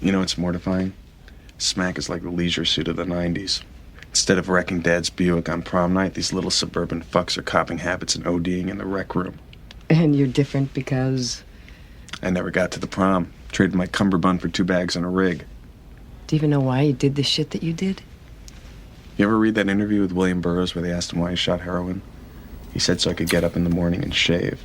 You know what's mortifying? Smack is like the leisure suit of the 90s. Instead of wrecking Dad's Buick on prom night, these little suburban fucks are copping habits and ODing in the rec room. And you're different because? I never got to the prom. Traded my cummerbund for 2 bags and a rig. Do you even know why you did the shit that you did? You ever read that interview with William Burroughs where they asked him why he shot heroin? He said so I could get up in the morning and shave.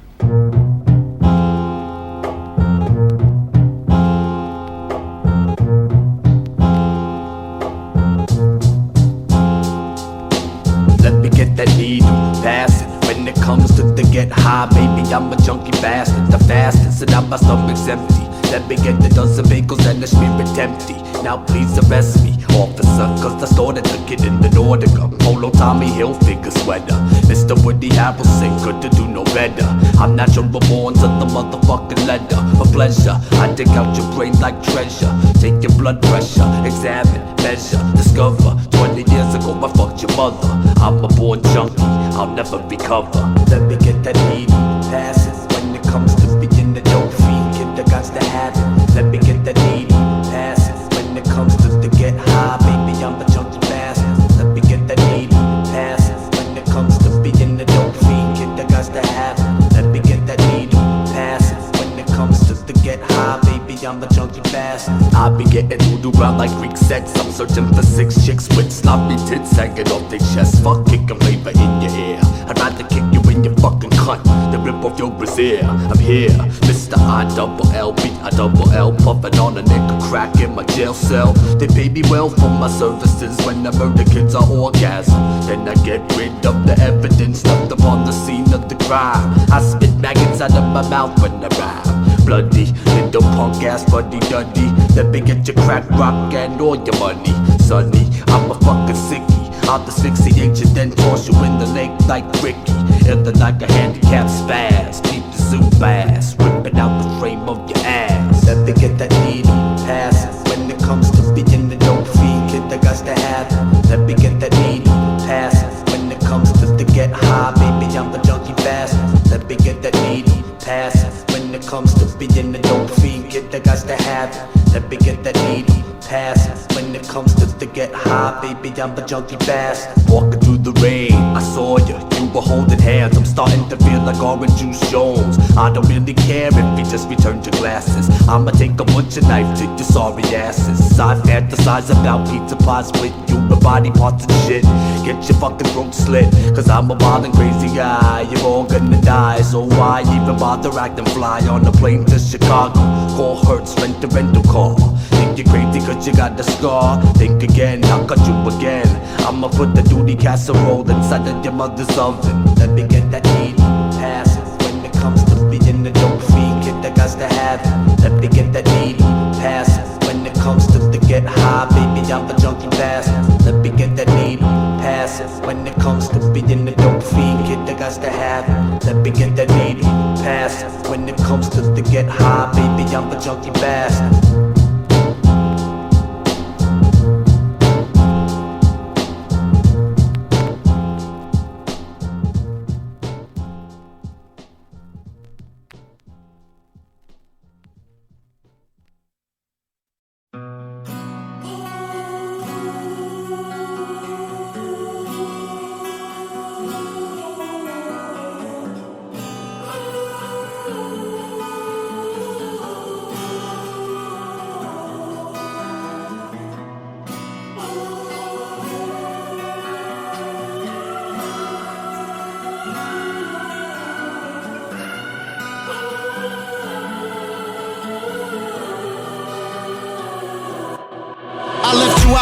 That needle, pass it. When it comes to the get high, baby, I'm a junkie bastard. The fastest, and now my stomach's empty. Let me get the dozen bagels and the spirit empty. Now please arrest me, officer, cause I started looking in the Nordica. Polo Tommy Hilfiger sweater, Mr. Woody Harrelson, good to do no better. I'm natural born to the motherfucking letter. A pleasure, I dig out your brain like treasure. Take your blood pressure, examine, measure, discover. 20 years ago I fucked your mother. I'm a born junkie, I'll never recover. Let me get that needle, pass it. When it comes to being the dope fiend, kid, I got to have it. Let me get that needle, pass it. When it comes to the get high, baby, I'm a junkie bastard. Let me get that needle, pass it. When it comes to being the dope fiend, kid, I got to have it. Let me get that needle, pass it. When it comes to the get high, baby, I'm a junkie bastard. I be getting voodoo around like Greek sex. I'm searching for 6 chicks with sloppy tits hanging off their chest. Fuck kicking flavor in your ear. I'd rather kick you in your fucking cunt than rip off your brassiere. I'm here, Mr. I-double-L, B.I.l.l, puffing on a nigga crack in my jail cell. They pay me well for my services. When I murder kids I orgasm. Then I get rid of the evidence left upon the scene of the crime. I spit maggots out of my mouth when I rhyme. Bloody, little punk ass buddy duddy. Let me get your crack rock and all your money. Sonny, I'm a fucking sickie. I'll asphyxiate you, then toss you in the lake like Ricky. Either like a handicapped spaz. Keep the zoo bass, ripping out the frame of your ass. Let me get that needle, pass it. When it comes to being the dope fiend, kid, I got to have it. Let me get that needle, pass it. When it comes to the get high, baby, I'm a junkie bastard. Let me get that needle, pass it. When it comes to being the dope fiend, kid, I got to have it. Let me get that needle, pass it. When it comes to the get high, baby, I'm a junkie bastard. Walking through the rain, I saw you were holding hands. I'm starting to feel like Orange Juice Jones. I don't really care if you just returned your glasses. I'ma take a butcher knife to your sorry asses. I fantasize about pizza pies with human body parts and shit. Get your fucking throat slit, cause I'm a wild and crazy guy. You're all gonna die, so why even bother acting fly on a plane to Chicago? Call Hertz, rent a rental car. Think you're crazy cause you got the scar? Think again, I'll cut you again. I'ma put the duty casserole inside of your mother's oven. Let me get that needle, pass it. When it comes to being the dope fiend, kid, I got to have it. Let me get that needle, pass it. When it comes to the get high, baby, I'm a junkie bastard. Let me get that needle, pass it. When it comes to being the dope fiend, kid, I got to have it. Let me get that needle, pass it. When it comes to the get high, baby, I'm a junkie bastard.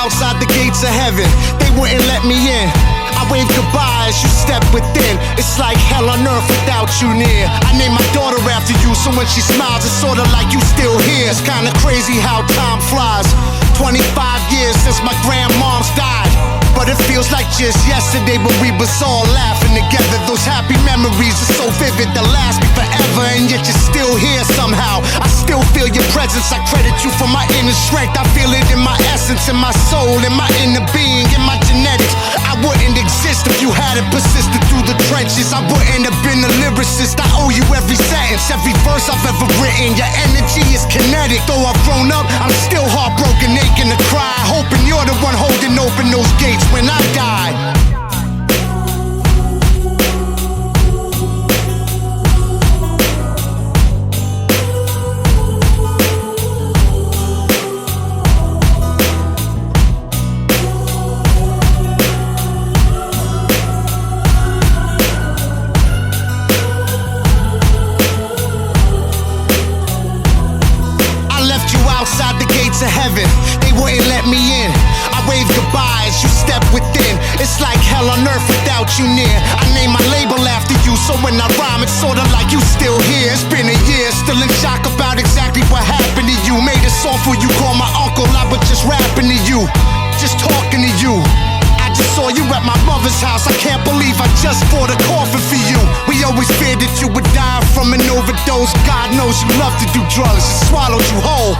Outside the gates of heaven, they wouldn't let me in. I wave goodbye as you step within. It's like hell on earth without you near. I named my daughter after you, so when she smiles, it's sorta like you still here. It's kinda crazy how time flies. 25 years since my grandmom's died, but it feels like just yesterday when we was all laughing together. Those happy memories are so vivid, they'll last me forever. And yet you're still here somehow. I still feel your presence. I credit you for my inner strength. I feel it in my essence, in my soul, in my inner being, in my genetics. I wouldn't exist if you hadn't persisted through the trenches. I wouldn't have been a lyricist. I owe you every sentence, every verse I've ever written. Your energy is kinetic. Though I've grown up, I'm still hard It's like hell on earth without you near. I name my label after you, so when I rhyme it's sorta like you still here. It's been a year, still in shock about exactly what happened to you. Made a song for you, call my uncle, I was just rapping to you, just talking to you. I just saw you at my mother's house, I can't believe I just bought a coffin for you. We always feared that you would die from an overdose. God knows you love to do drugs, it swallowed you whole.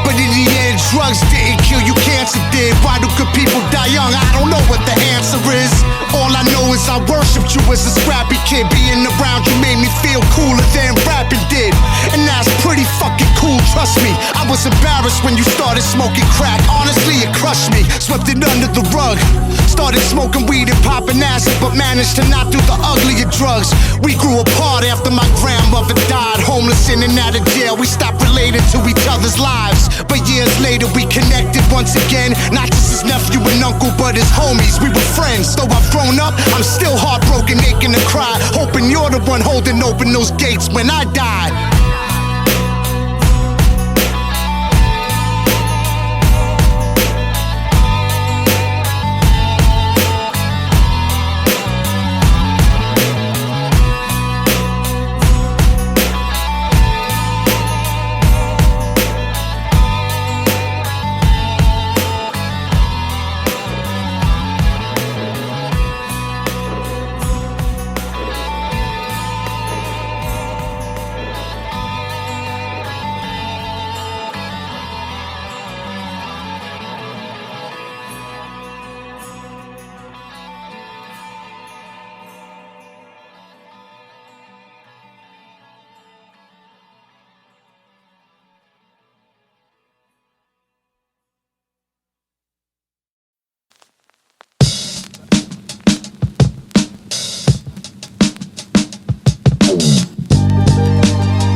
But in the end, drugs didn't kill you, cancer did. Why do good people die young? I don't know what the answer is. All I know is I worshipped you as a scrappy kid. Being around you made me feel cooler than rapping did. And that's pretty fucking cool, trust me. I was embarrassed when you started smoking crack. Honestly, it crushed me, swept it under the rug. Started smoking weed and popping acid, but managed to not do the uglier drugs. We grew apart after my grandmother died. Homeless in and out of jail, we stopped relating to each other's lives. But years later we connected once again. Not just his nephew and uncle, but his homies. We were friends. Though I've grown up, I'm still heartbroken, aching to cry, hoping you're the one holding open those gates when I die.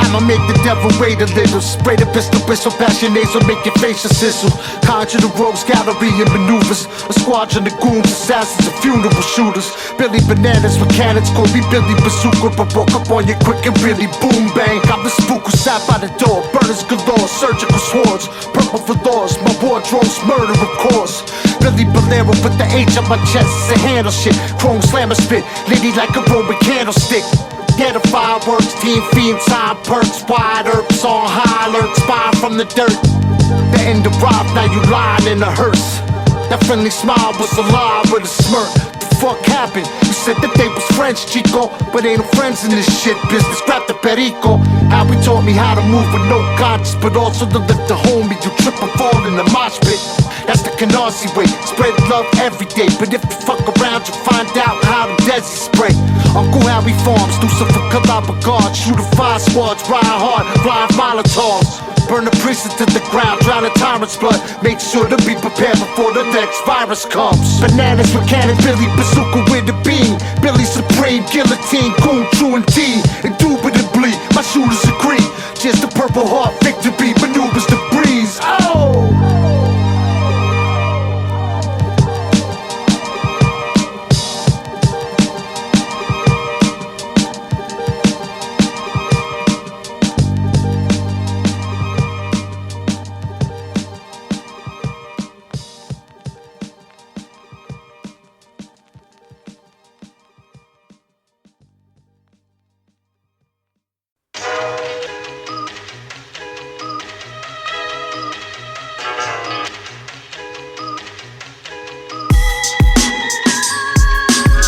I'ma make the devil wait a little. Spray the pistol, passion nasal, make your face a sizzle. Conjure the rogues, gallery and maneuvers. A squadron of goons, assassins and funeral shooters. Billy Bananas with cannons, call me Billy Bazooka. But broke up on you quick and really boom bang. I'm the spook who sat by the door. Burners galore, surgical swords, purple fedors. My wardrobe's murder of course. Billy Bolero with the H on my chest, it's a handle shit. Chrome slammer spit, lady like a Roman candlestick. Get the fireworks, team fiend, time perks, wide herbs on high alert, spine from the dirt. The end arrived, now you lying in a hearse. That friendly smile was a lie with a smirk. The fuck happened? You said that they was friends, Chico, but ain't no friends in this shit business. Grab the perico. How he taught me how to move with no conscience, but also to lift the homie. You trip and fall in the mosh pit. That's the Canarsie way, spread love every day. But if you fuck around, you find out how the Desi spray. Uncle Harry Farms, Lucifer Calaba guard, shooter fire squads, ride hard, ride Molotovs. Burn the precinct to the ground, drown a tyrant's blood. Make sure to be prepared before the next virus comes. Bananas with cannon, Billy Bazooka with a beam. Billy Supreme, guillotine, goon, true and T. Indubitably, my shooters agree. Just the purple heart, victory, maneuvers the breeze. Oh!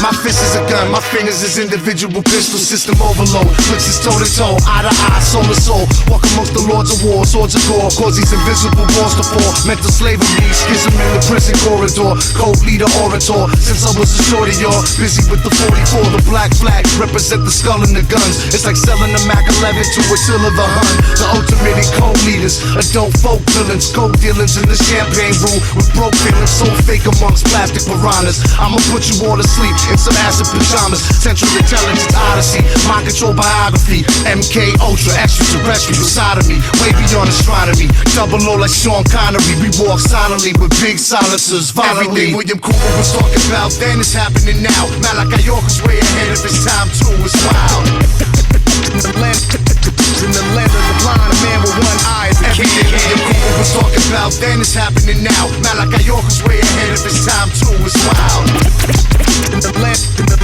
My fist is a gun, my fingers is individual pistol. System overload, flicks is toe to toe, eye to eye, soul to soul. Walk amongst the lords of war, swords of gore. Cause these invisible walls to fall. Mental slavery, schism in the prison corridor. Code leader, orator. Since I was a shorty, y'all busy with the 44. The black flags represent the skull and the guns. It's like selling a Mac 11 to Attila the Hun. The ultimate in code leaders, adult folk villains, coke dealers in the champagne room with broke feelings, so fake amongst plastic piranhas. I'ma put you all to sleep in some acid pajamas. Central Intelligence Odyssey, mind control biography. MK Ultra, extraterrestrial side of me, way beyond astronomy. Double O like Sean Connery. We walk silently with big silencers, violently. Everything William Cooper was talking about then is happening now. Malachi York is way ahead of his time too. It's wild. In the land of the blind, a man with one eye is the king. Everything the people was talking about then is happening now. Malachi-York's way ahead of his time too, it's wild. In the land of the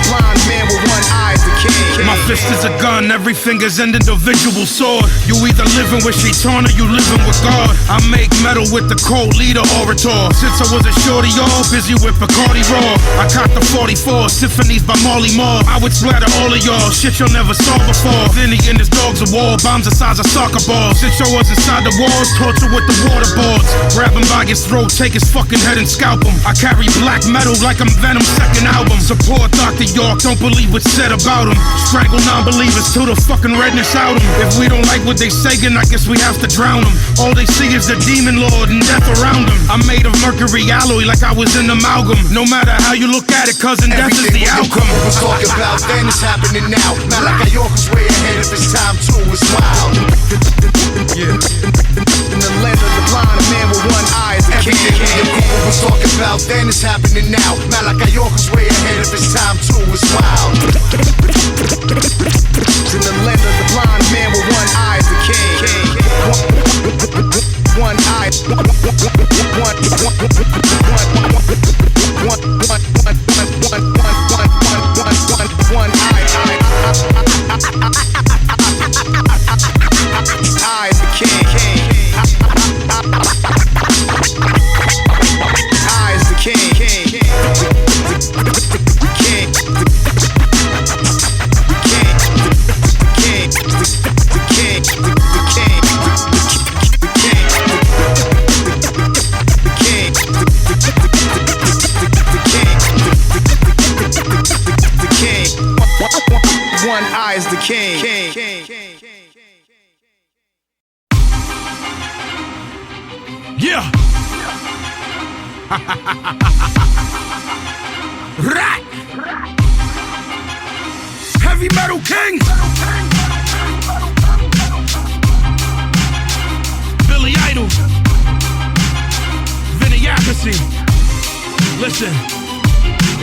blind, man with one eye is the king. My fist is a gun, every finger's an individual sword. You either living with Shaitan or you living with God. I make metal with the cold leader orator. Since I was a shorty, all busy with Bacardi Raw. I caught the 44 symphonies by Marley Marl. I would splatter all of y'all, shit y'all never saw before. Vinny and his dogs of war, bombs the size of soccer balls. Since y'all was inside the walls, torture with the waterboards. Grab him by his throat, take his fucking head and scalp him. I carry black metal like I'm Venom's second album. Support Dr. York, don't believe what's said about him. Strangle non-believers till the fucking redness out him. If we don't like what they say, then I guess we have to drown them. All they see is the demon lord and death around them. I'm made of mercury alloy like I was in amalgam. No matter how you look at it, cousin, death is the outcome. Everything was talking about then is happening now. Malachi-York's way ahead of his time too, it's wild. In the land of the blind, a man with one eye is the king. Everything the people was talking about then is happening now. Malachi-York's way ahead of his time too, it's wild. In the land of the blind, man with one eye is the king. One eye, one eye is the king. Eye is the king. One eye is the king. Yeah. Rat. Heavy metal king. Billy Idol. Vinny Apathy. Listen,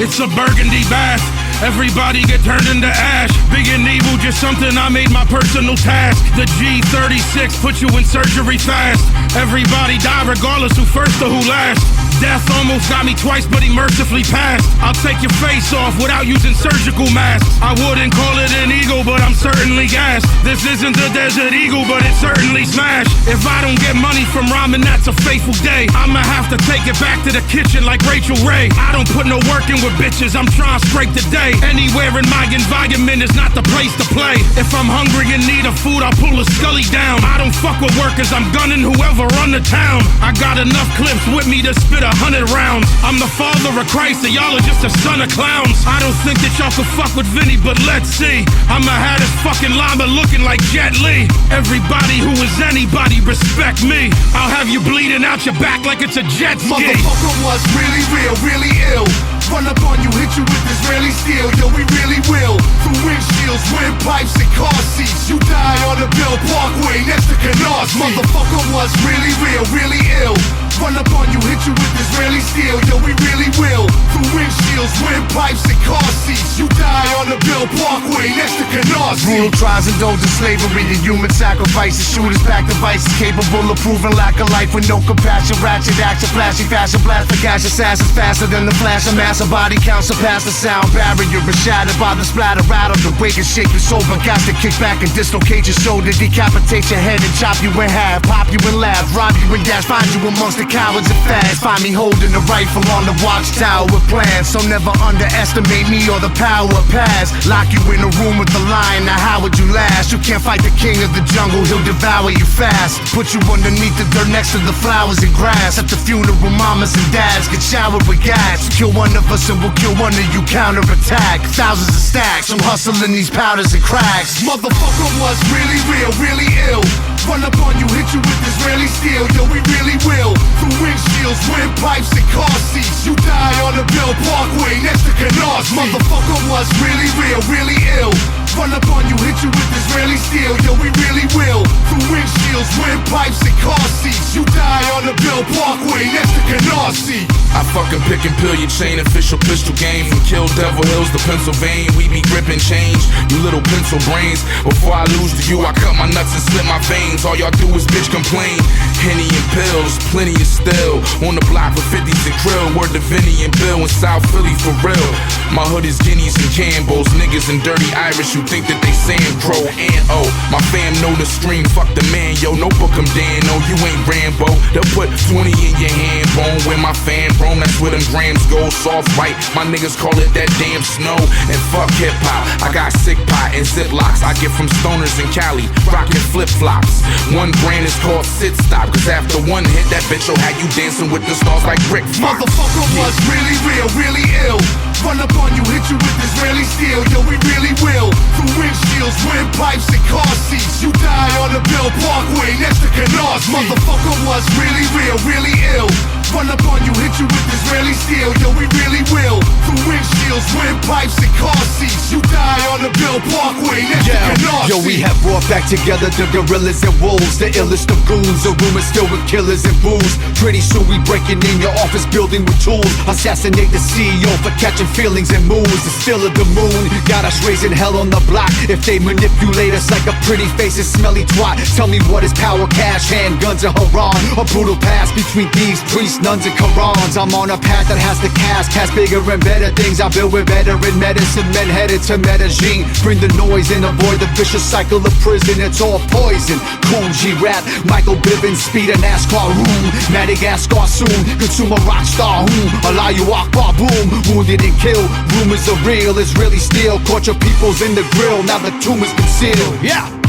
it's a burgundy bath. Everybody get turned into ash. Big and evil, just something I made my personal task. The G36 put you in surgery fast. Everybody die regardless who first or who last. Death almost got me twice, but he mercifully passed. I'll take your face off without using surgical masks. I wouldn't call it an eagle, but I'm certainly gassed. This isn't the Desert Eagle, but it certainly smashed. If I don't get money from rhyming, that's a fateful day. I'ma have to take it back to the kitchen like Rachel Ray. I don't put no work in with bitches, I'm trying to scrape the day. Anywhere in my environment is not the place to play. If I'm hungry and need a food, I'll pull a Scully down. I don't fuck with workers, I'm gunning whoever run the town. I got enough clips with me to spit 100 rounds. I'm the father of Christ, and y'all are just a son of clowns. I don't think that y'all can fuck with Vinny, but let's see. I'ma have this fucking llama looking like Jet Li. Everybody who is anybody, respect me. I'll have you bleeding out your back like it's a jet ski. Motherfucker was really real, really ill. Run up on you, hit you with Israeli steel. Yo, we really will. Through windshields, windpipes, and car seats. You die on the Bill Parkway next to Canarsie. Motherfucker was really real, really ill. Run up on you, hit you with Israeli steel. Yo, we really will. Through windshields, windpipes, and car seats. You die on the Bill Parkway next to Canarsie. Brutal trials, indulgent slavery, and human sacrifices. Shooters, pack devices capable of proving lack of life with no compassion. Ratchet action, flashy fashion, blast for cash assassins faster than the flash of massive body count. Surpass the sound barrier is shattered by the splatter rattle. The wake and shake you sober, got to kick back and dislocate your shoulder, decapitate your head and chop you in half, pop you in laugh, rob you in gas, find you amongst the cowards and fads. Find me holding the rifle on the watchtower with plans, so never underestimate me or the power of past. Lock you in a room with the lion, now how would you last? You can't fight the king of the jungle, he'll devour you fast. Put you underneath the dirt next to the flowers and grass. At the funeral, mamas and dads get showered with gas. Kill one of us and we'll kill one of you, counterattack. Thousands of stacks, I'm hustling these powders and cracks. Motherfucker was really real, really ill. Run up on you, hit you with Israeli steel. Yo, we really will. Through windshields, windpipes, and car seats. You die on the Bill Parkway next to Canarsie. Motherfucker was really real, really ill. Run up on you, hit you with Israeli steel. Yo, we really will. Through windshields, windpipes, and car seats. You die on the Bill Parkway next to Canarsie. RC. I fucking pick and peel your chain, official pistol game. From Kill Devil Hills to Pennsylvania, we be gripping change. You little pencil brains. Before I lose to you, I cut my nuts and slit my veins. All y'all do is bitch complain. Henny and pills, plenty is still. On the block with 50s and krill. Word to Vinny and Bill in South Philly for real. My hood is Guineas and Campbells. Niggas and dirty Irish who think that they Sam Crow and oh. My fam know the stream, fuck the man, yo. No book 'em Dan, no, you ain't Rambo. They'll put 20 in your hand bone. Where my fam roam, that's where them grams go. Soft white, my niggas call it that damn snow. And fuck hip hop, I got sick pot and ziplocs I get from stoners in Cali, rockin' flip flops. One brand is called Sit Stop, cause after one hit, that bitch will have you dancing with the stars like Rick Fox. Motherfucker was really real, really ill. Run up on you, hit you with Israeli steel. Yo, we really will. Through windshields, windpipes, and car seats. You die on the Bill Parkway next to Canarsie. Motherfucker was really real, really ill. Run up on you, hit you with Israeli steel. Yo, we really will. Through windshields, windpipes, and car seats. You die on the Bill Parkway next to Canarsie. Yo, we have brought back together the gorillas and wolves, the illest of goons, the rumors filled with killers and booze. Pretty soon we breaking in your office building with tools. Assassinate the CEO for catching feelings and moves. The still of the moon got us raising hell on the block. If they manipulate us like a pretty face and smelly twat, tell me what is power, cash, handguns, or Haran? A brutal past between thieves, priests, nuns, and Qurans. I'm on a path that has the cast bigger and better things. I build with veteran medicine, men headed to Medellin. Bring the noise and avoid the vicious cycle of prison. It's all poison. Cool G rap, Michael Bivins, speed a NASCAR room. Madagascar soon, consume a rock star whom Allahu Akbar boom. Wounded and killed, rumors are real, Israeli steel. Caught your peoples in the grill, now the tomb is concealed. Yeah.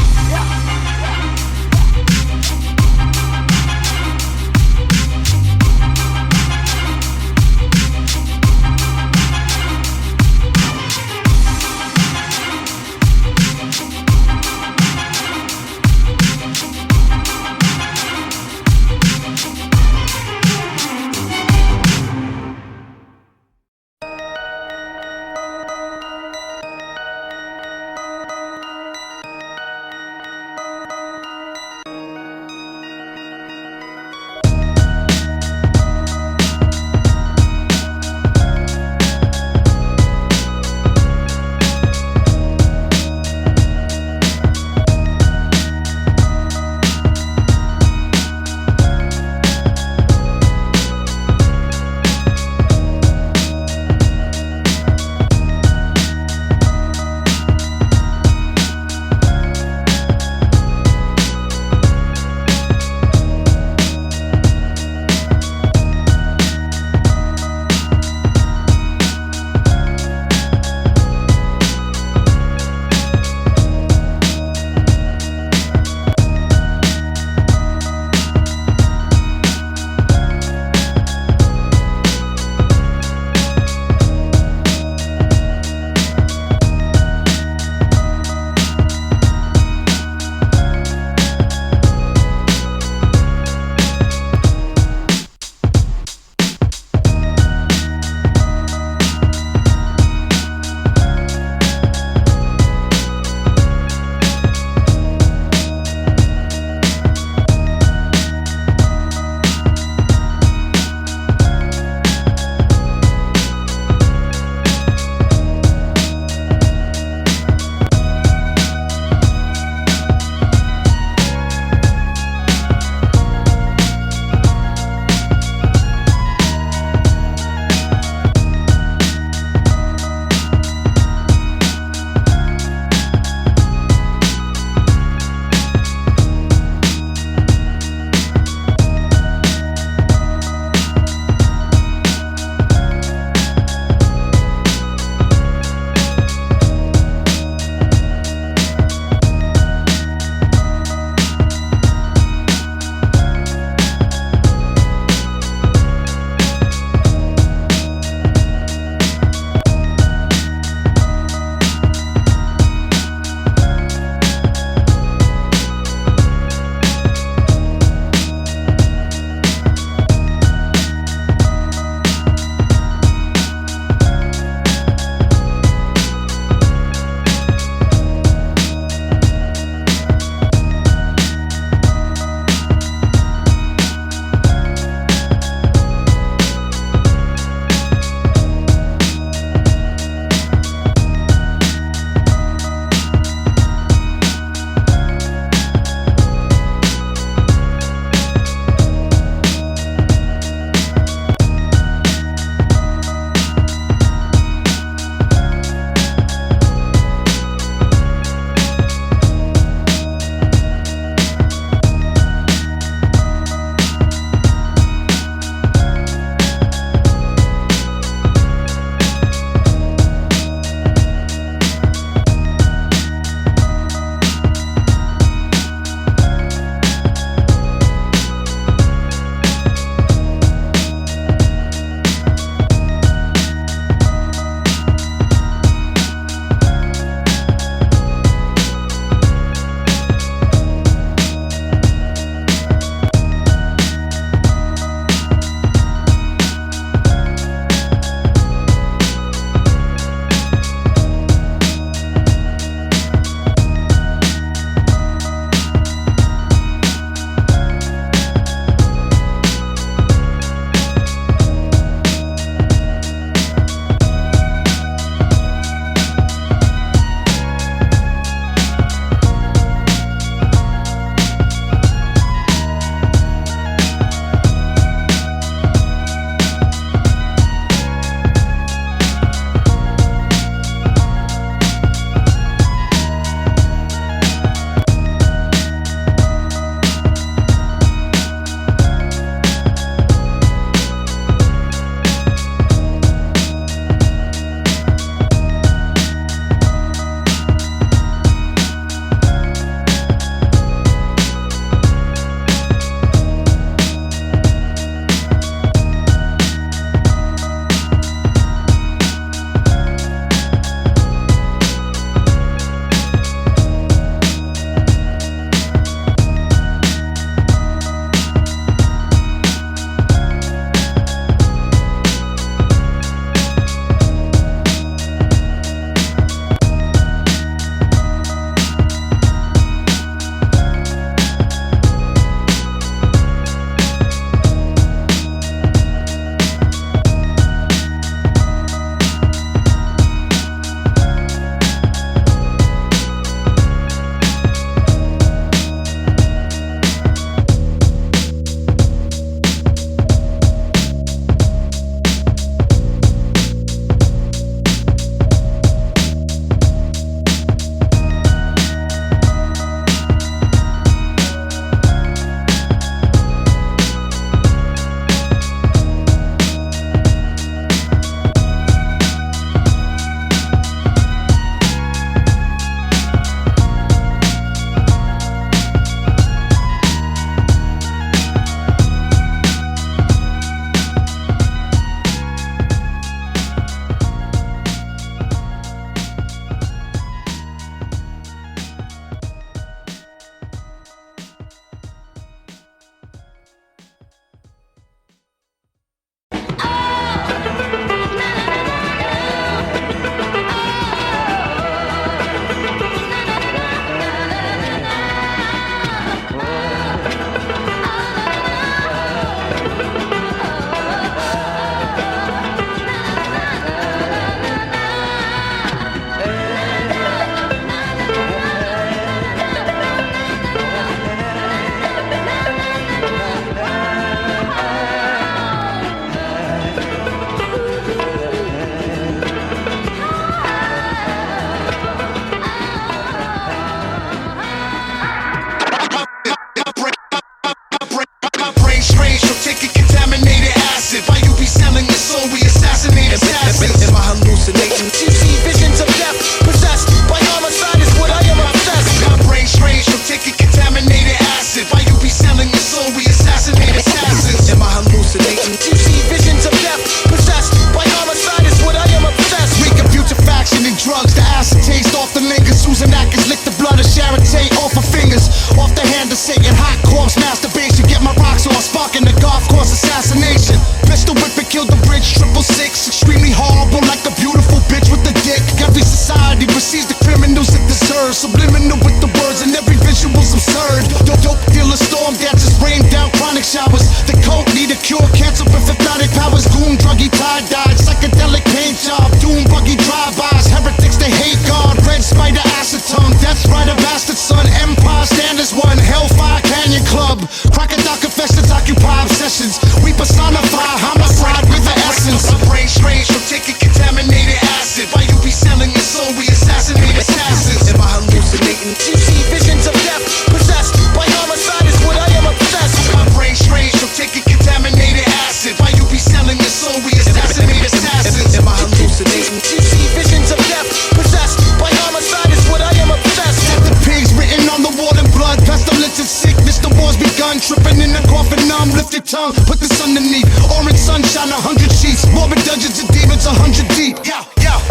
strange, so take a contaminated acid. Why you be selling your soul? We assassinate assassins. Am I hallucinating? You see visions of death, possessed by homicide is what I am obsessed. My brain strange, so take a contaminated acid. Why you be selling your soul? We assassinate assassins. Am I hallucinating? You see visions of death, possessed by homicide is what I am obsessed. Making putrefaction and drugs, the acid taste off the lingers. Susan Atkins lick the blood of Sharon Tate off her fingers. Off the hand of Satan, hot corpse masturbation. Get my rocks on, sparking the golf course assassination. Pistol whip and kill the bridge, 666. Extremely horrible, like a beautiful bitch with a dick. Every society receives the criminals it deserves. Subliminal with the words and every visual's absurd. Dope dealer storm dances, rain down chronic showers. The coke need a cure, cancer with hypnotic powers. Goon druggy tie-dyed, psychedelic paint job. Doom buggy drive-bys, heretics they hate God. Red spider acetone, death rider bastard son. Empire standards one, Hellfire Canyon Club. Crocodile confessions occupy obsessions. We personify homicide with the essence. My brain strange, so take a contaminated acid. Why you be selling your soul? We assassinate assassins. Am I hallucinating? You see visions of death, possessed by homicide is what I am obsessed. My brain strange, so take a contaminated acid. Why you be selling your soul? We assassinate assassins. Am I hallucinating? You see visions of death, possessed by homicide is what I am obsessed. The pigs written on the wall in blood, pestilence and sickness. The war's begun, tripping in the coffin, numb. Lift your tongue, put this underneath. Orange sunshine, 100 sheets. Morbid dungeons and demons, 100 deep.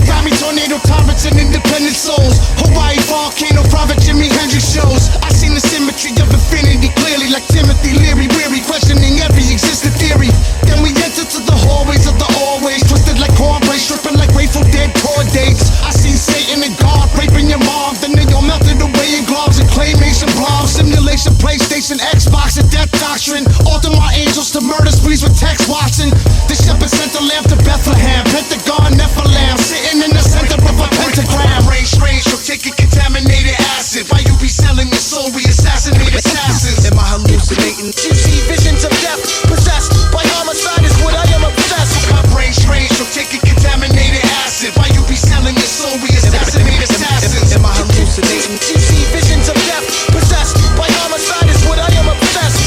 Miami tornado tyrants and independent souls. Hawaii volcano, private Jimi Hendrix shows. I seen the symmetry of infinity clearly, like Timothy Leary, weary, questioning every existing theory. Then we enter to the hallways of the always, twisted like cornbread, stripping like Grateful Dead tour dates. I seen Satan and God raping your mom, then they all melted away in gloves and claymation bombs. Simulation, PlayStation, Xbox, and death doctrine. Alter my angels to murder sprees with text watching. The shepherd sent the lamb to Bethlehem, Pentagon, Nephilim, sitting in the center of a pentagram. Brain strange, so take a contaminated acid. Why you be selling your soul? We assassinate assassins. Am I hallucinating? You see visions of death, possessed by homicide is what I am obsessed. My brain strange, so take a contaminated acid. Why you be selling your soul? We assassinate assassins. Am I hallucinating? You see visions of death, possessed by homicide is what I am obsessed.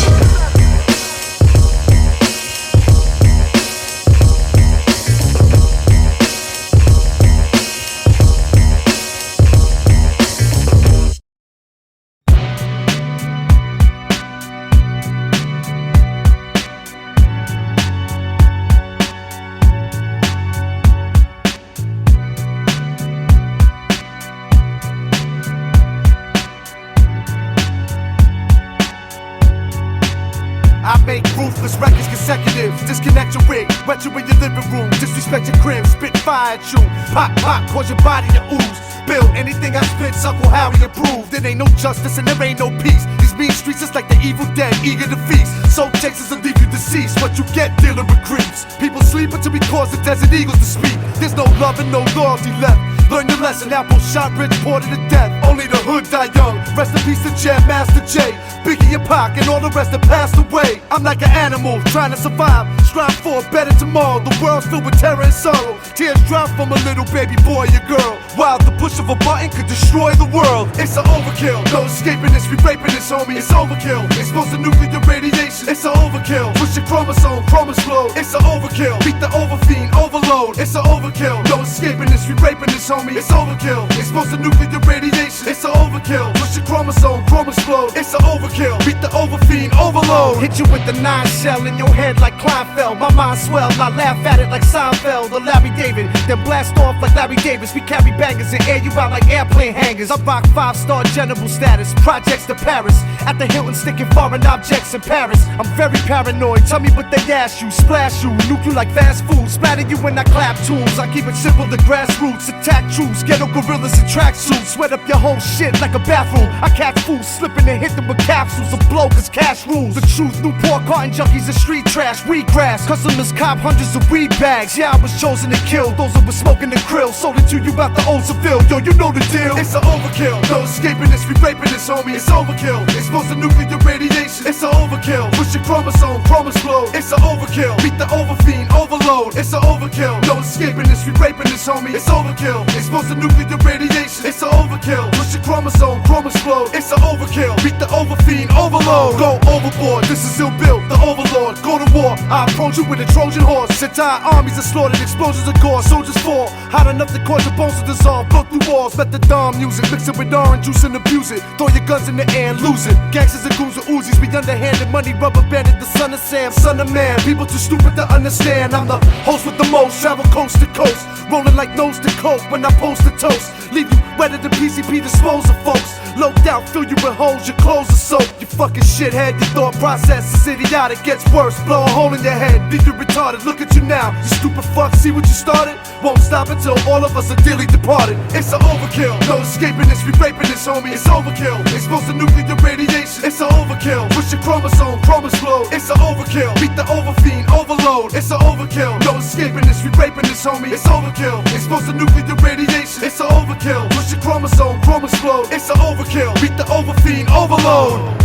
I make ruthless records consecutive. Disconnect your wig, wet you in your living room. Disrespect your crib, spit fire at you. Pop, pop, cause your body to ooze. Bill, anything I spit, Uncle Harry approved. There ain't no justice and there ain't no peace. These mean streets is like the evil dead, eager to feast. Soul chasers will leave you deceased. What you get, dealing with creeps. People sleep until we cause the desert eagles to speak. There's no love and no loyalty left. Learn your lesson, Apple shot Bridgeport to death. Only the hood die young. Rest in peace to Jam Master J, Biggie and Pac, and all the rest that passed away. I'm like an animal trying to survive. Strive for a better tomorrow. The world's filled with terror and sorrow. Tears drop from a little baby boy or girl. While the push of a button could destroy the world. It's an overkill. No escaping this. We raping this, homie. It's overkill. Exposed to nuclear radiation. It's an overkill. Push your chromosome explode. It's an overkill. Beat the overfiend, overload. It's an overkill. No escaping this. We raping this, homie. It's overkill. Exposed to nuclear radiation. It's an overkill. Push your chromosome explode. It's an overkill. Beat the overfiend, overload. Hit you with the 9 shell in your head like Kleinfeld. My mind swell. I laugh at it like Seinfeld or Larry David. Then blast off like Larry Davis. We carry bangers and air you out like airplane hangers. I rock 5-star general status. Projects to Paris. At the Hilton sticking foreign objects in Paris. I'm very paranoid. Tell me what they ask you. Splash you. Nuke you like fast food. Splatter you when I clap tunes. I keep it simple. The grassroots. Attack troops. Ghetto gorillas in tracksuits. Sweat up your whole shit like a bathroom. I catch fools slipping and hit them with capsules. A blow cause cash rules. The truth. Newport carton junkies and street trash. Wheatgrass. Customers cop hundreds of weed bags. Yeah, I was chosen to kill those that were smoking the krill. Sold it to you out the old Seville. Yo, you know the deal. It's an overkill. No escaping this. We raping this, homie. It's overkill. Exposed to nuclear radiation. It's an overkill. Push your chromosome explode. It's an overkill. Beat the overfiend, overload. It's an overkill. No escaping this. We raping this, homie. It's overkill. Expose the nuclear radiation. It's an overkill. Push your chromosome, chrome explode. It's an overkill. Beat the overfiend, overload. Go overboard. This is IllBill, the overlord. Go to war. I approach you with a Trojan horse. Entire armies are slaughtered. Explosions of gore. Soldiers fall. Hot enough to cause your bones to dissolve. Blow through walls. Let the dawn music. Mix it with orange juice and abuse it. Throw your guns in the air and lose it. Gangsters and goons with Uzis. We underhanded money. Rubber banded. The son of Sam. Son of man. People too stupid to understand. I'm the host with the most. Travel coast to coast. Rolling like nose to coke when I post a toast. Leave you wetter than PCP dispose of folks. Loped out, fill you with holes, your clothes are soaked. You fucking shithead, your thought process is idiotic. Gets worse, blow a hole in your head. Think you're retarded, look at you now. You stupid fuck, see what you started? Won't stop until all of us are dearly departed. It's an overkill, no escaping this. We raping this, homie, it's overkill. Expose the nuclear radiation. It's an overkill. Push your chromosome, chrome explode. It's an overkill. Beat the overfiend, overload. It's an overkill, no escaping this. We raping this, homie, it's overkill. Expose the nuclear radiation. It's an overkill. Push your chromosome, chrome explode. It's an overkill. Beat the overfiend, overload.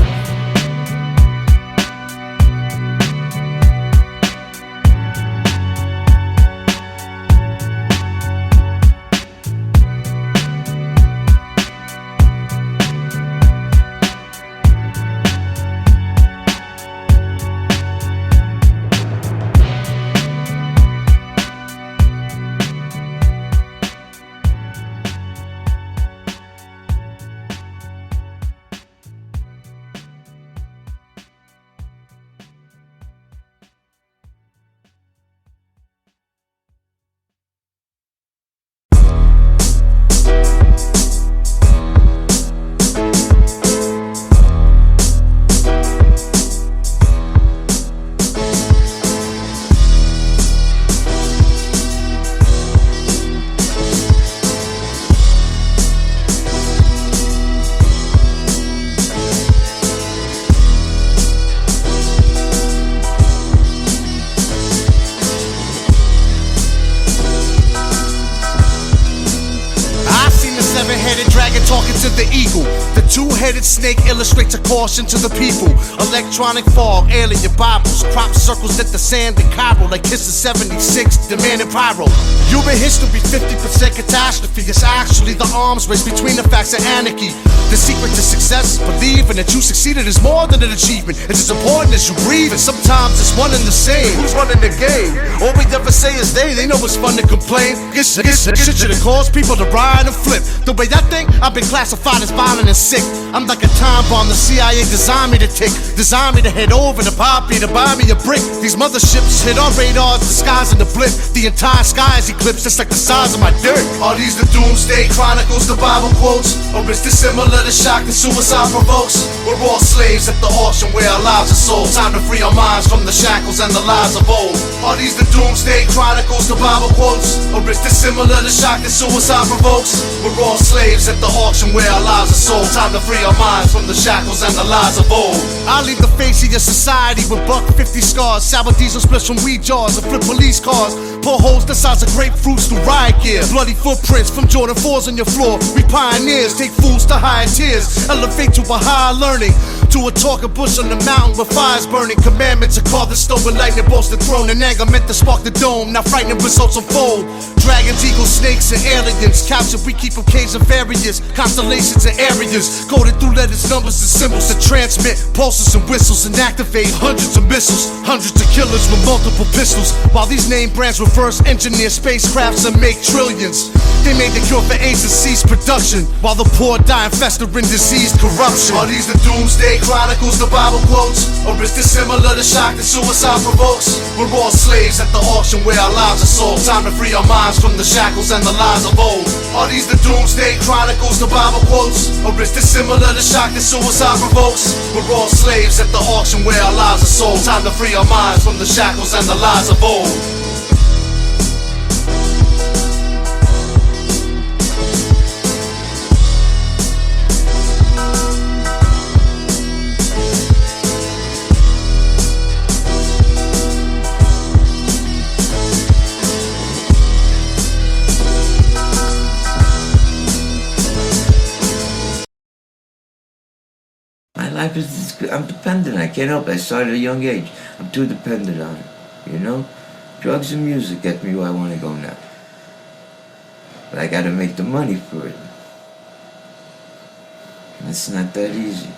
Talking to the eagle, the two-headed snake illustrates a caution to the people. Electronic fog, alien Bibles, crop circles that the sand in Cairo, like Kiss of 76, demanding pyro. Human history, 50% catastrophe. It's actually the arms race between the facts and anarchy. The secret to success is believing that you succeeded is more than an achievement. It's as important as you breathe, and sometimes it's one and the same. Who's running the game? All we ever say is they know it's fun to complain. This shit should have caused people to ride and flip. The way I think, I've been classified as violent and sick. I'm like a time bomb the CIA designed me to tick. Designed me to head over to Poppy to buy me a brick. These motherships hit our radars, disguising the blip. The entire sky is eclipsed, just like the size of my dirt. Are these the doomsday chronicles, the Bible quotes? Or is this similar to shock and suicide provokes? We're all slaves at the auction where our lives are sold. Time to free our minds from the shackles and the lies of old. Are these the doomsday chronicles, the Bible quotes? Or is this similar to shock and suicide provokes? We're all slaves at the auction where our lives are sold. Time to free our minds from the shackles and the lies of old. I leave the face of your society with $1.50 scars. Sour diesel splits from weed jars and flip police cars. Pour holes the size of grapefruits through riot gear. Bloody footprints from Jordan 4s on your floor. We pioneers take fools to higher tiers. Elevate to a higher learning. To a talking bush on the mountain with fires burning. Commandments are carved in stone with lightning bolts the throne. And anger meant to spark the dome. Now frightening results unfold. Dragons, eagles, snakes, and aliens. Captured, we keep them caged in various constellations and areas. Coded through letters, numbers, and symbols to transmit pulses and whistles and activate hundreds of missiles. Hundreds of killers with multiple pistols. While these name brands reverse engineer spacecrafts and make trillions. They made the cure for AIDS and cease production. While the poor die and fester in diseased corruption. Are these the doomsday chronicles, the Bible quotes? Or is this similar to shock that suicide provokes? We're all slaves at the auction where our lives are sold. Time to free our minds from the shackles and the lies of old. Are these the doomsday chronicles, the Bible quotes? Or is this similar to shock that suicide provokes? We're all slaves at the auction where our lives are sold. Time to free our minds from the shackles and the lies of old. Life is, I'm dependent, I can't help it. I started at a young age. I'm too dependent on it, you know? Drugs and music get me where I want to go now. But I gotta make the money for it. And it's not that easy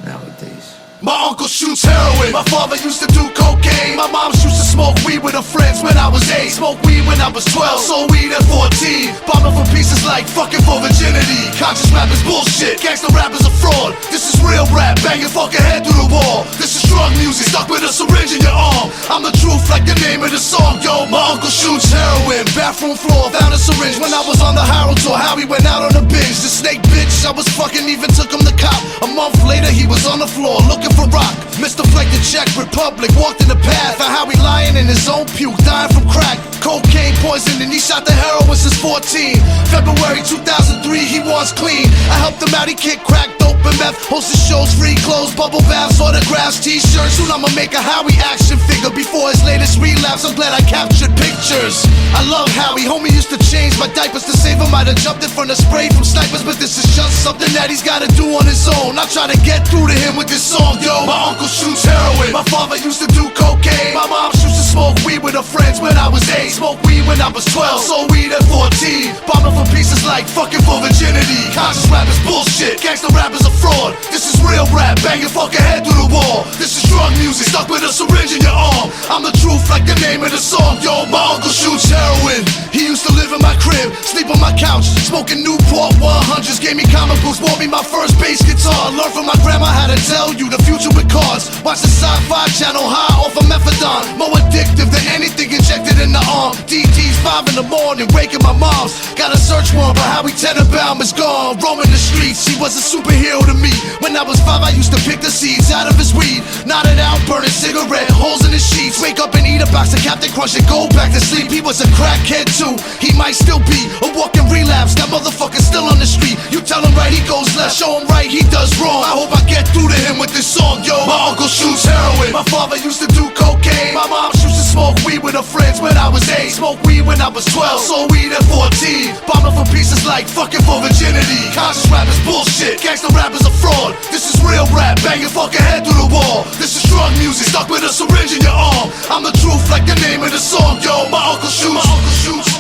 nowadays. My uncle shoots heroin, my father used to do cocaine. My mom used to smoke weed with her friends when I was 8. Smoked weed when I was 12, sold weed at 14. Bombing for pieces like fucking for virginity. Conscious rap is bullshit, gangster rap is a fraud. This is real rap, bang your fucking head through the wall. This is drug music, stuck with a syringe in your arm. I'm the truth like the name of the song, yo. My uncle shoots heroin, bathroom floor, found a syringe when I was on the Harold tour. How he went out on a binge, the snake bitch I was fucking even took him to cop. A month later he was on the floor looking for rock. Mr. Flake the Czech Republic walked in the path of how he lying in his own puke, dying from crack. Cocaine poison and he shot the heroin since 14. February 2003 he was clean. I helped him out, he kicked crack, dope and meth. Hosted shows, free clothes, bubble baths, autographs, t-shirts. Soon I'ma make a Howie action figure before his latest relapse. I'm glad I captured pictures. I love Howie, homie used to change my diapers to save him. Might have jumped in front of spray from snipers, but this is just something that he's gotta do on his own. I try to get through to him with this song, yo. My uncle shoots heroin, my father used to do cocaine. My mom used to smoke weed with her friends when I was 8. Smoked weed when I was 12, sold weed at 14. Bombing for pieces like fucking for virginity. Conscious rap is bullshit, gangster rap is a fraud. This is real rap, bang your fucking head through the wall. This is drug music, stuck with a syringe in your arm. I'm the truth like the name of the song, yo. My uncle shoots heroin. He used to live in my crib, sleep on my couch, smoking Newport 100s. Gave me comic books, bought me my first bass guitar. Learned from my grandma how to tell you the future with cards. Watch the sci-fi channel high off of methadone. More addictive than anything injected in the arm. DT's 5 in the morning, waking my moms. Got a search warrant, but Howie Tenenbaum is gone. Roaming the streets, he was a superhero to me. When I was 5, I used to pick the seeds out of his weed. Nodded out, burning cigarette, holes in his sheets. Wake up and eat a box of Captain Crunch and go back to sleep. He was a crackhead too, he might still be a walking relapse. That motherfucker's still on the street. You tell him right, he goes left. Show him right, he does wrong. I hope I get through to him with this song, yo. My uncle shoots heroin, my father used to do cocaine. My mom used to smoke weed with her friends when I was 8. Smoked weed when I was 12, sold weed at 14. Bombing for pieces like fucking for virginity. Conscious rap is bullshit, gangster rap is a fraud. This is real rap, bang your fucking head through the wall. This is drug music, stuck with a syringe in your arm. I'm the truth like the name of the song, yo. My uncle shoots, my uncle shoots.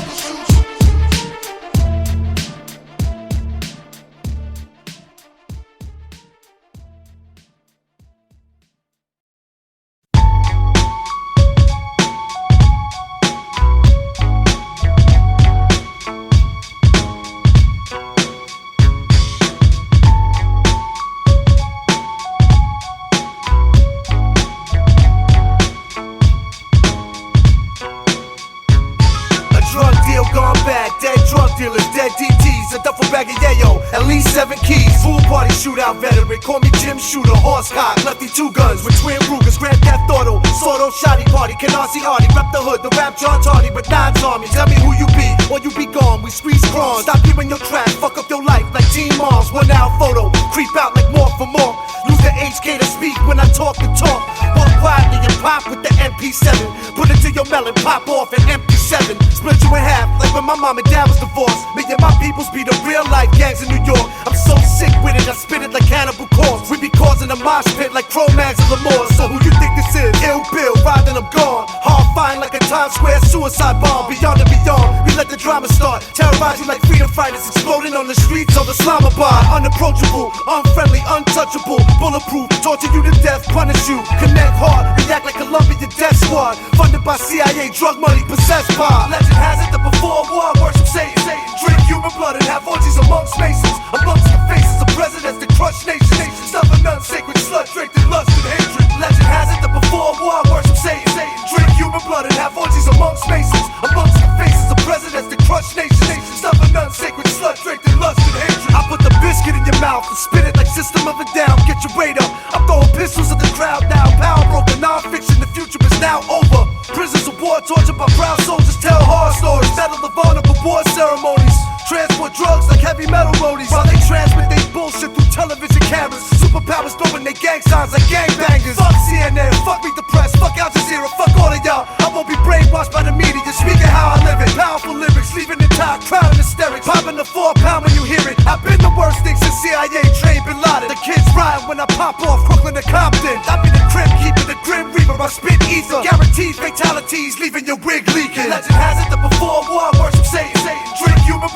Shootout veteran, call me Jim Shooter, horsecock, lefty 2 guns with twin Rugers, Grand Theft Auto, Sordo, Shoddy Party, Canarsie Hardy, rep the hood, the rap John Tardy, but 9's army. Tell me who you be, or you be gone. We squeeze crawls, stop you in your tracks, fuck up your life like Teen Moms. 1 hour photo, creep out like more for more. Use the HK to speak when I talk the talk. Walk quietly and pop with the MP7. Put it to your melon, pop off an MP7. Split you in half like when my mom and dad was divorced. Me and my peoples be the real life gangs in New York. I'm so sick with it, I spit it like Cannibal Corpse. We be causing a mosh pit like Cro-Mags and Lamore. So who you think this is? Ill-Bill, riding I'm gone. Hard fine like a Times Square suicide bomb. Beyond and beyond, we let the drama start. Terrorize you like freedom fighters exploding on the streets of Islamabad. Unapproachable, unfriendly, untouchable, bulletproof, torture you to death, punish you. Connect hard, react like Colombian death squad. Funded by CIA, drug money, possessed by. Legend has it that before war, worship Satan. Drink human blood and have orgies amongst masons. Amongst the faces of presidents that crush nations. Suffer none sacred, slut draped in lust and hatred. Legend has it that before war, worship Satan. Drink human blood and have orgies amongst masons. Amongst the faces of presidents that crush nations. Suffer none sacred, slut draped in lust and hatred. I put the biscuit in your mouth and spit it like System of a Down. Get your weight up. I'm throwing pistols at the crowd now. Power broken, non-fiction, the future is now over. Prisoners of war tortured by proud soldiers tell horror stories. Battle the vulnerable war ceremonies. Transport drugs like heavy metal roadies. While they transmit they bullshit through television cameras. Superpowers throwing their gang signs like gangbangers. Fuck CNN, fuck Meet the Press, fuck Al Jazeera, fuck all of y'all. I won't be brainwashed by the media, speaking how I live it. Powerful lyrics, leaving the top, crowd in hysterics. Popping the 4-pound when you hear it. I've been the worst thing since CIA trained Bin Laden. The kids riot when I pop off Brooklyn to Compton. I be the crib keeper, the grim reaper, I spit ether. Guaranteed fatalities, leaving your wig leaking. Legend has it that before war, worship Satan. Drink human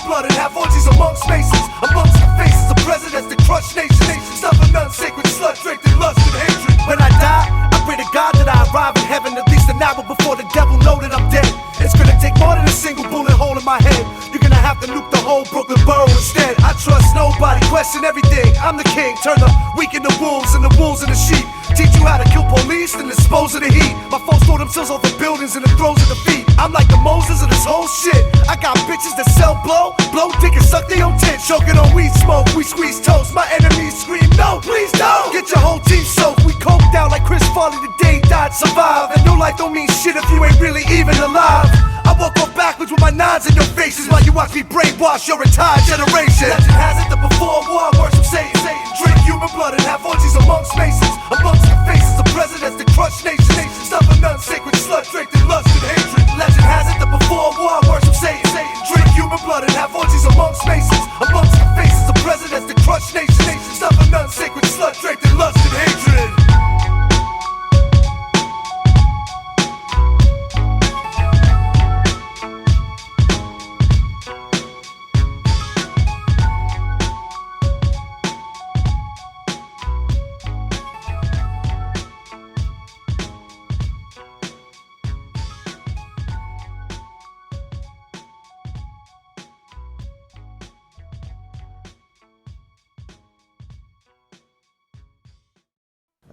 blood and have orgies amongst masons, amongst the faces of presidents that crush nations. Stuff a non-sacred slut draped in lust and hatred. When I die, I pray to God that I arrive in heaven at least an hour before the devil know that I'm dead. It's gonna take more than a single bullet hole in my head. You're gonna have to nuke the whole Brooklyn borough instead. I trust nobody, question everything. I'm the king, turn the weak into wolves and the wolves into sheep. Teach you how to kill police and dispose of the heat. My folks throw themselves over buildings and the throes of defeat. I'm like the Moses of this whole shit. I got bitches that sell blow dick and suck their own tit. Choking on weed smoke, we squeeze toast. My enemies scream, no, please don't. Get your whole team soaked. We coked out like Chris Farley the day he died, survive. And no life don't mean shit if you ain't really even alive. I walk off backwards with my nines in your faces while you watch me brainwash your entire generation. Legend has it that before war, I worship Satan. Drink human blood and have orgies amongst masons, amongst the faces of presidents that crush nations. Stuff a non-sacred slut draped in lust and hatred. Legend has it that before war, I worship Satan. Drink human blood and have orgies amongst masons, amongst the faces of presidents that crush nations. Stuff a non-sacred slut draped in lust and hatred.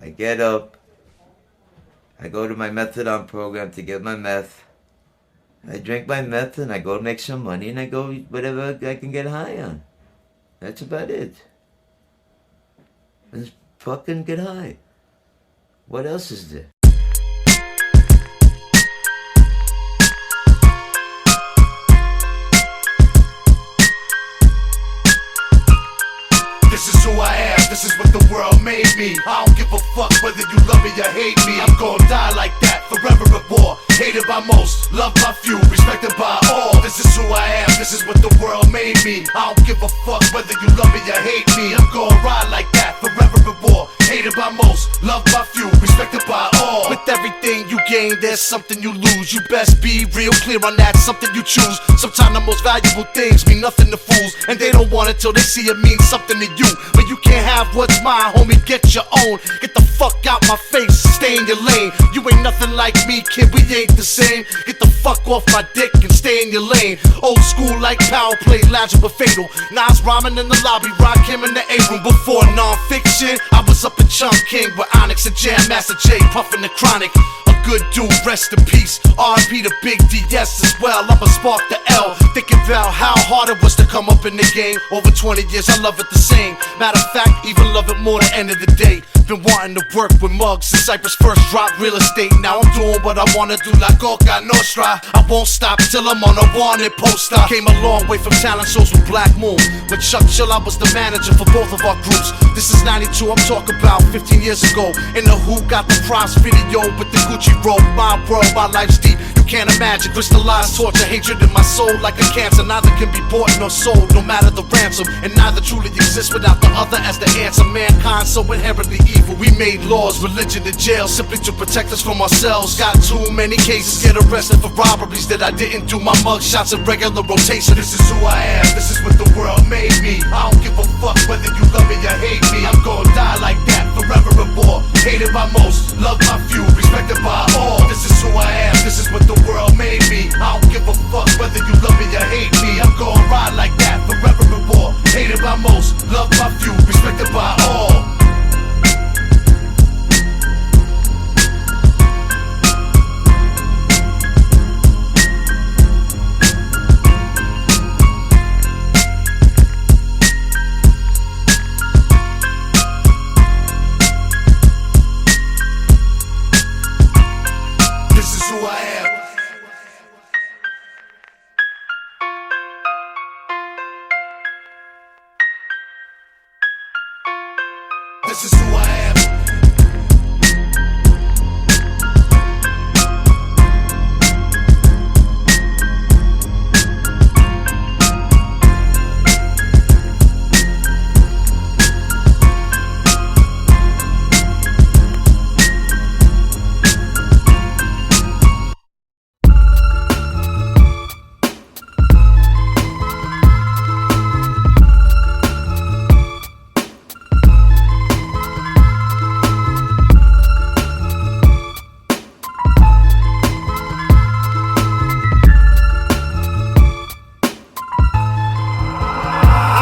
I get up, I go to my methadone program to get my meth. I drink my meth and I go make some money and I go eat whatever I can get high on. That's about it. Just fucking get high. What else is there? This is who I am, this is what the world made me. I don't give a fuck whether you love me or hate me. I'm gonna die like that, forever at war. Hated by most, loved by few, respected by all. This is who I am, this is what the world made me. I don't give a fuck whether you love me or hate me. I'm gonna ride like that, forever at war. Hated by most, loved by few, respected by all. With everything you gain, there's something you lose. You best be real clear on that, something you choose. Sometimes the most valuable things mean nothing to fools, and they don't want it till they see it mean something to you. But you can't have what's mine, homie, get your own. Get the fuck out my face, stay in your lane. You ain't nothing like me, kid, we ain't the same. Get the fuck off my dick and stay in your lane. Old school like power play, logic but fatal. Nas rhyming in the lobby, rock him in the A-room. Before non-fiction, I was up in Chunk King with Onyx and Jam Master J, puffin' the Chronic. Good dude, rest in peace. R.I.P. to Big D.S. as well. I'ma spark the L. Thinking about how hard it was to come up in the game. Over 20 years, I love it the same. Matter of fact, even love it more the end of the day. Been wanting to work with mugs since Cypress first dropped real estate. Now I'm doing what I wanna do like Coca Nostra. I won't stop till I'm on a wanted poster. Came a long way from talent shows with Black Moon. With Chuck Chill, I was the manager for both of our groups. This is 92, I'm talking about 15 years ago. In the Who got the props video with the Gucci robe. My world, my life's deep. You can't imagine. Crystallized torture, hatred in my soul like a cancer. Neither can be bought nor sold, no matter the ransom. And neither truly exists without the other as the answer. Mankind so inherently evil. We made laws, religion, and jail simply to protect us from ourselves. Got too many cases, get arrested for robberies that I didn't do. My mug shots in regular rotation. This is who I am, this is what the world made me. I don't give a fuck whether you love me or hate me. I'm gonna die like that, forever at war. Hated by most, loved by few, respected by all. This is who I am, this is what the world made me. I don't give a fuck whether you love me or hate me. I'm gonna ride like that, forever at war. Hated by most, loved by few, respected by all. This is who I am.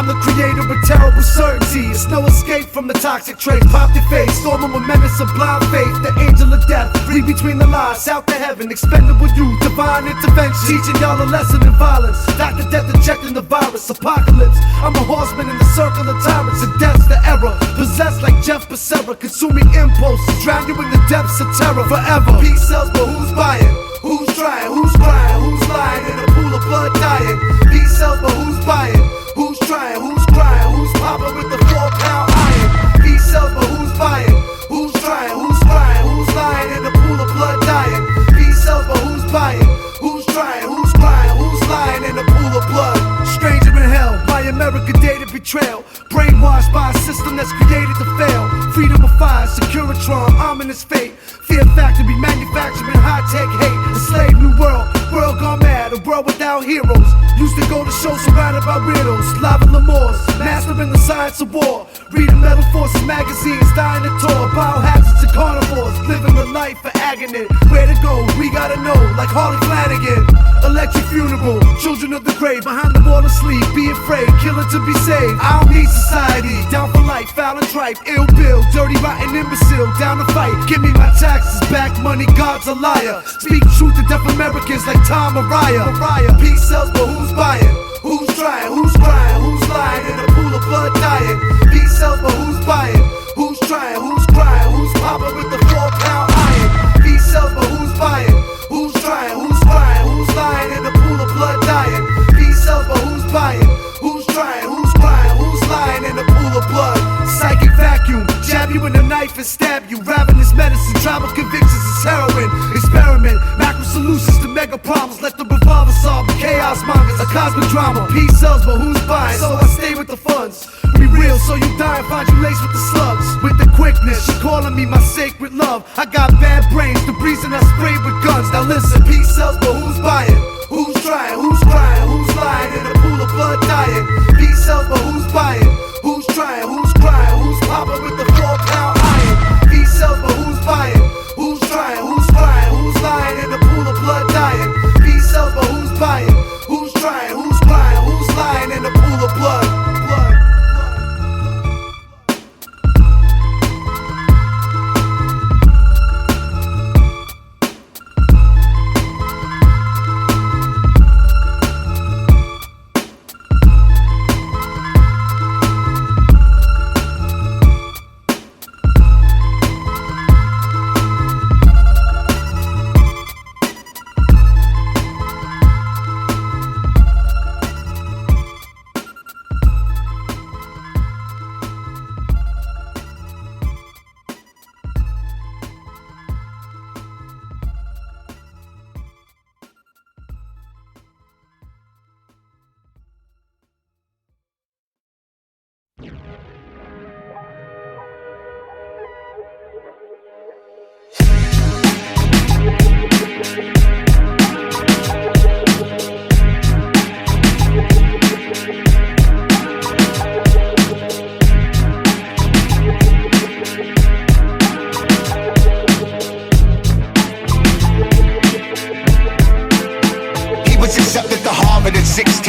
I'm the creator of terrible certainty. It's no escape from the toxic traits. Pop your face, storming with menace of blind faith. The angel of death, read between the lines. South to heaven, expendable youth, divine intervention. Teaching y'all a lesson in violence. Dr. Death injecting the virus, apocalypse. I'm a horseman in the circle of tyrants, and death's the error. Possessed like Jeff Becerra, consuming impulses, drown you in the depths of terror forever. Peace sells, but who's buying? Who's trying? Who's crying? Who's lying in a pool of blood dying? Peace sells, but who's buying? Who's trying? Who's crying? Who's popping with the 4-pound iron? Peace sells, but who's buying? Who's trying? Who's crying? Who's lying in a pool of blood dying? Peace sells, but who's buying? Who's trying? Who's crying? Who's lying in a pool of blood? Stranger in hell, my America dated betrayal. Brainwashed by a system that's created to fail. Freedom of fire, Securitron, ominous fate. Fear factory, manufacturing, high-tech hate. A slave new world, world gone mad, a world without heroes. Used to go to shows surrounded by weirdos. Lava Lemurs, mastering the science of war. Reading Metal Forces magazines, dying to tour. Biohazards and carnivores, living the life for agony. Where to go, we gotta know, like Harley Flanagan. Electric funeral, children of the grave, behind the wall asleep. Be afraid, killing to be saved. I don't need society, down for life, foul and tripe. Ill Bill, dirty, rotten imbecile, down to fight. Give me my taxes back, money, God's a liar. Speak truth to deaf Americans like Tom Mariah. Peace sells, but who's buying? Who's trying? Who's crying? Who's lying in a pool of blood dying? Peace sells, but who's buying? Who's trying? Who's crying? Who's popping with the 4-pound iron? Peace sells, but who's buying? Who's trying? Who's crying? Who's lying in a pool of blood dying? Peace sells, but who's buying? Who's trying? Who's crying? Who's lying in a pool of blood? Psychic vacuum, jab you with a knife and stab you. Ravenous medicine, tribal convictions is heroin. Experiment, macro solutions to mega problems. Let the revolver solve the chaos mongers. A cosmic drama, peace sells, but who's buying? So I stay with the funds. Be real, so you die and find you laced with the slugs. With the quickness, she calling me my sacred love. I got bad brains, the reason I sprayed with guns. Now listen, peace sells, but who's buying? Who's trying? Who's crying? Who's lying in a pool of blood dying? Peace sells, but who's buying? Who's trying? Who's crying? Who's popping with the 4-pound iron? Peace sells, but who's buying? Who's trying? Who's crying? Who's lying in a pool of blood dying? Peace sells, but who's buying? Who's trying? Who's crying? Who's lying in a pool of blood?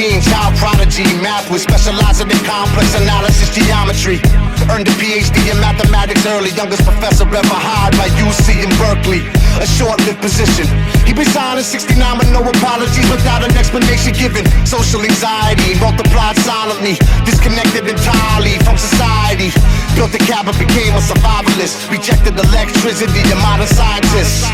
Child prodigy, math was specializing in complex analysis geometry. Earned a PhD in mathematics early, youngest professor ever hired by UC in Berkeley. A short-lived position. He resigned in '69 with no apologies, without an explanation given. Social anxiety multiplied silently, disconnected entirely from society. Built a cabin, became a survivalist. Rejected electricity and modern scientists.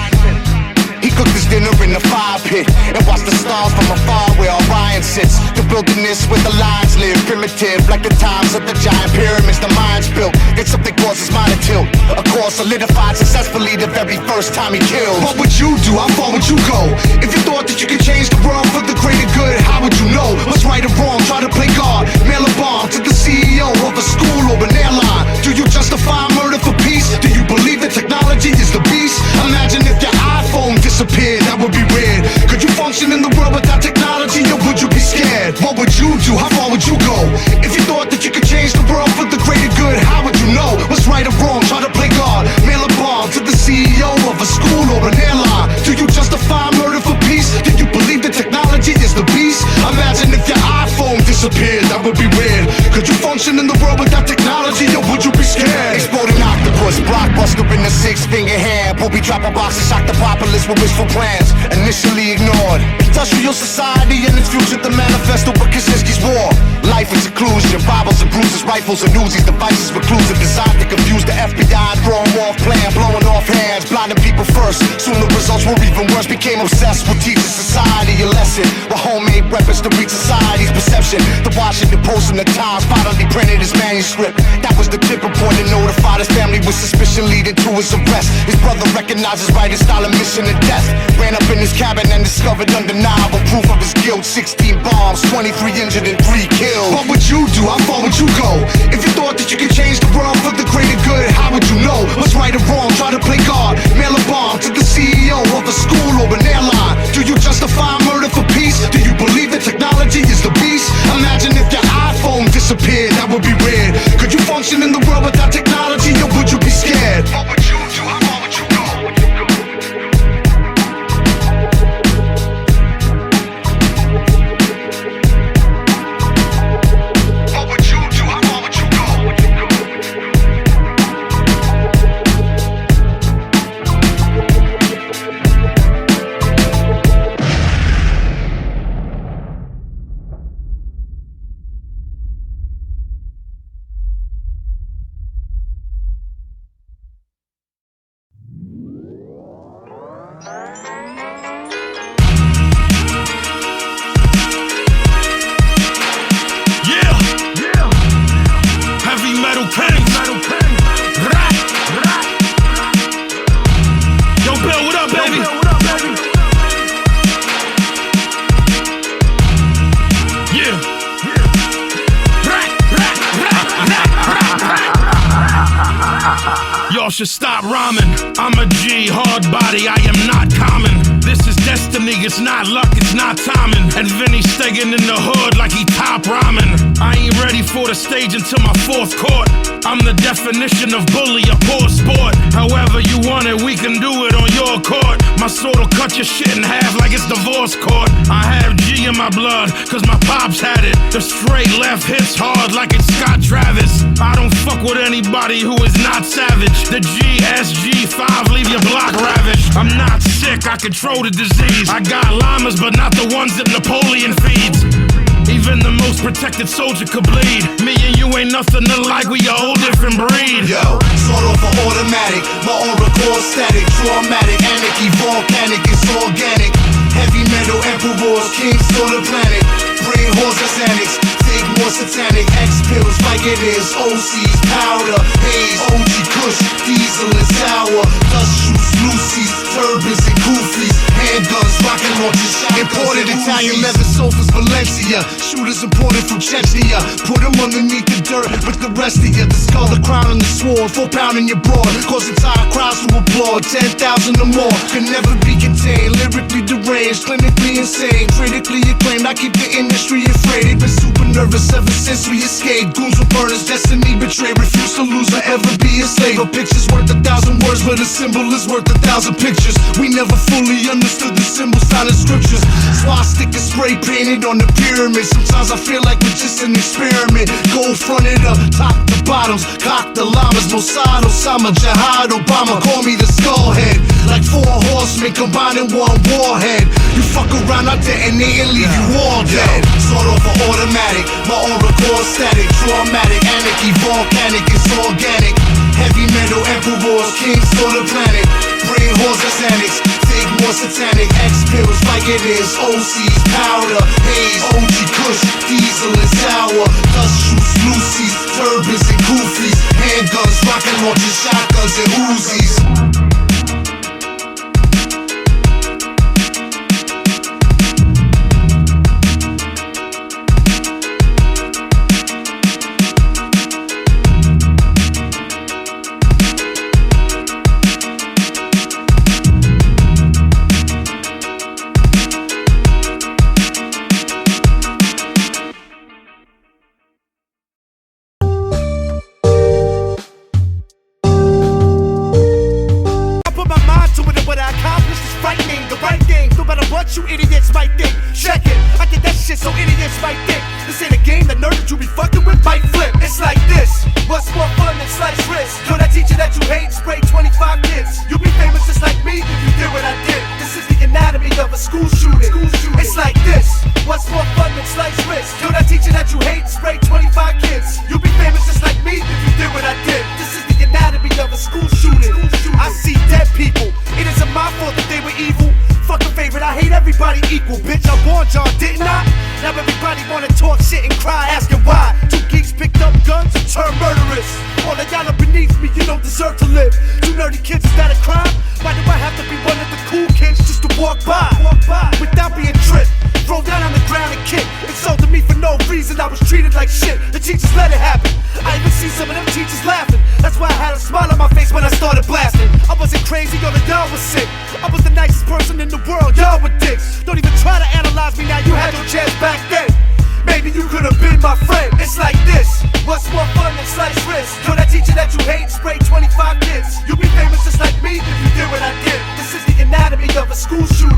He cooked his dinner in the fire pit and watched the stars from afar where Orion sits. The wilderness where the lions live, primitive like the times of the giant pyramids the minds built. Then something causes mine to tilt. A course solidified successfully the very first time he killed. What would you do? How far would you go? If you thought that you could change the world for the greater good, how would you know what's right or wrong? Try to play God, mail a bomb to the CEO of a school or an airline. Do you justify murder for peace? Do you believe that technology is the beast? Imagine if your iPhone disappeared, that would be weird. Could you function in the world without technology, or would you be scared? What would you do? How far would you go? If you thought that you could change the world for the greater good, how would you know what's right or wrong? Try to play God, mail a bomb to the CEO of a school or an airline. Do you justify murder for peace? Do you believe that technology is the beast? Imagine if your iPhone disappeared. disappeared, that would be weird. Could you function in the world without technology, or would you be scared? Exploding octopus, blockbuster in the six-finger hand. We'll be dropping boxes, shock the populace with wishful plans. Initially ignored. Industrial society and its future, the manifesto for Kaczynski's war. Life in seclusion, Bibles and bruises, rifles and Uzis, devices reclusive, designed to confuse the FBI and throw them off plan, blowing off hands, blinding people first. Soon the results were even worse, became obsessed with teaching society a lesson, with homemade weapons to reach society's perception. The Washington Post and the Times finally printed his manuscript. That was the tipping point that notified his family with suspicion leading to his arrest. His brother recognized his writing style of mission and death. Ran up in his cabin and discovered undeniable proof of his guilt. 16 bombs, 23 injured and 3 killed. What would you do? How far would you go? If you thought that you could change the world for the greater good, how would you know what's right or wrong? Try to play God, mail a bomb to the CEO of a school or an airline. Do you justify murder for peace? Do you believe that technology is the beast? Imagine if your iPhone disappeared, that would be weird. Could you function in the world without technology, or would you be scared? What would you do? How far would you go? Should stop rhyming. I'm a G, hard body, I am not common. This is destiny, it's not luck, it's not timing. And Vinny staying in the hood like he top rhyming. I ain't ready for the stage until my 4th court. I'm the definition of bully, a poor sport. However you want it, we can do it on your court. My sword'll cut your shit in half like it's divorce court. I have G in my blood, cause my pops had it. The straight left hits hard like it's Scott Travis. I don't fuck with anybody who is not savage. The GSG5 leave your block ravished. I'm not sick, I control the disease. I got llamas, but not the ones that Napoleon feeds. Even the most protected soldier could bleed. Me and you ain't nothing alike, we a whole different breed. Yo, sort of an automatic, my own record static, traumatic, anarchy, volcanic, it's organic. Heavy metal emperors, kings to the planet. Brain horses, annex, take more satanic. X-pills like it is, OCs, powder, haze, OG Kush, diesel and sour. Dust shoots, Lucy's, turbans and goofies. Handguns, rocket launchers, shotguns. Imported Italian leather sofas, Valencia. Shooters imported from Chechnya. Put them underneath the dirt with the rest of you. The skull, the crown, and the sword. 4 pound in your broad. Cause entire crowds to applaud. 10,000 or more. Can never be contained. Lyrically deranged, clinically insane. Critically acclaimed. I keep the industry afraid. They've been super nervous ever since we escaped. Goons will burn us, destiny betrayed. Refuse to lose or ever be a slave. A picture's worth 1,000 words, but a symbol is worth 1,000 pictures. We never fully understood the symbols found in scriptures. Swastika spray painted on the pyramid. Sometimes I feel like we're just an experiment. Gold fronted up, top to bottoms. Cock the llamas, Mossad, Osama, Jihad, Obama. Call me the skullhead. Like 4 horsemen combined in one warhead. You fuck around, I detonate and leave you all dead. Sort of an automatic, my own record static. Traumatic, anarchy, volcanic, it's organic. Heavy metal emperors, kings to the planet. Brain horses, annex, take more satanic. X-pills like it is, OCs, powder, haze, OG Kush, diesel and sour. Dust shoots, Lucy's, turbans and goofies. Handguns, rocket launchers, shotguns and Uzis. You idiots might think, check it. I did that shit And so idiots might think this ain't a game, the nerd that you be fucking with might flip. It's like this, what's more fun than slice wrist? Yo, that teacher that you hate sprayed 25 kids. You'll be famous just like me if you did what I did. This is the anatomy of a school shooting. It's like this, what's more fun than slice wrist? Yo, that teacher that you hate sprayed 25 kids. You'll be famous just like me if you did what I did. This is the anatomy of a school shooting. I see dead people, it isn't my fault that they were evil. Fucking favorite, I hate everybody equal, bitch. I warned y'all, didn't I? Now everybody wanna talk shit and cry, asking why. Two geeks picked up guns and turned murderers. All of y'all are beneath me, you don't deserve to live. Two nerdy kids, is that a crime? Why do I have to be one of the cool kids just to walk by without being tripped? Throw down on the ground and kick. Insulted me for no reason, I was treated like shit. The teachers let it happen. I even see some of them teachers laughing. That's why I had a smile on my face when I started blasting. I wasn't crazy, all of y'all was sick. I was the nicest person in the world, y'all were dicks. Don't even try to analyze me now, you had no chance back then. Maybe you could've been my friend. It's like this, what's more fun than slice wrist? Yo, that teacher that you hate sprayed 25 kids. You'll be famous just like me if you did what I did. This is the anatomy of a school shooting.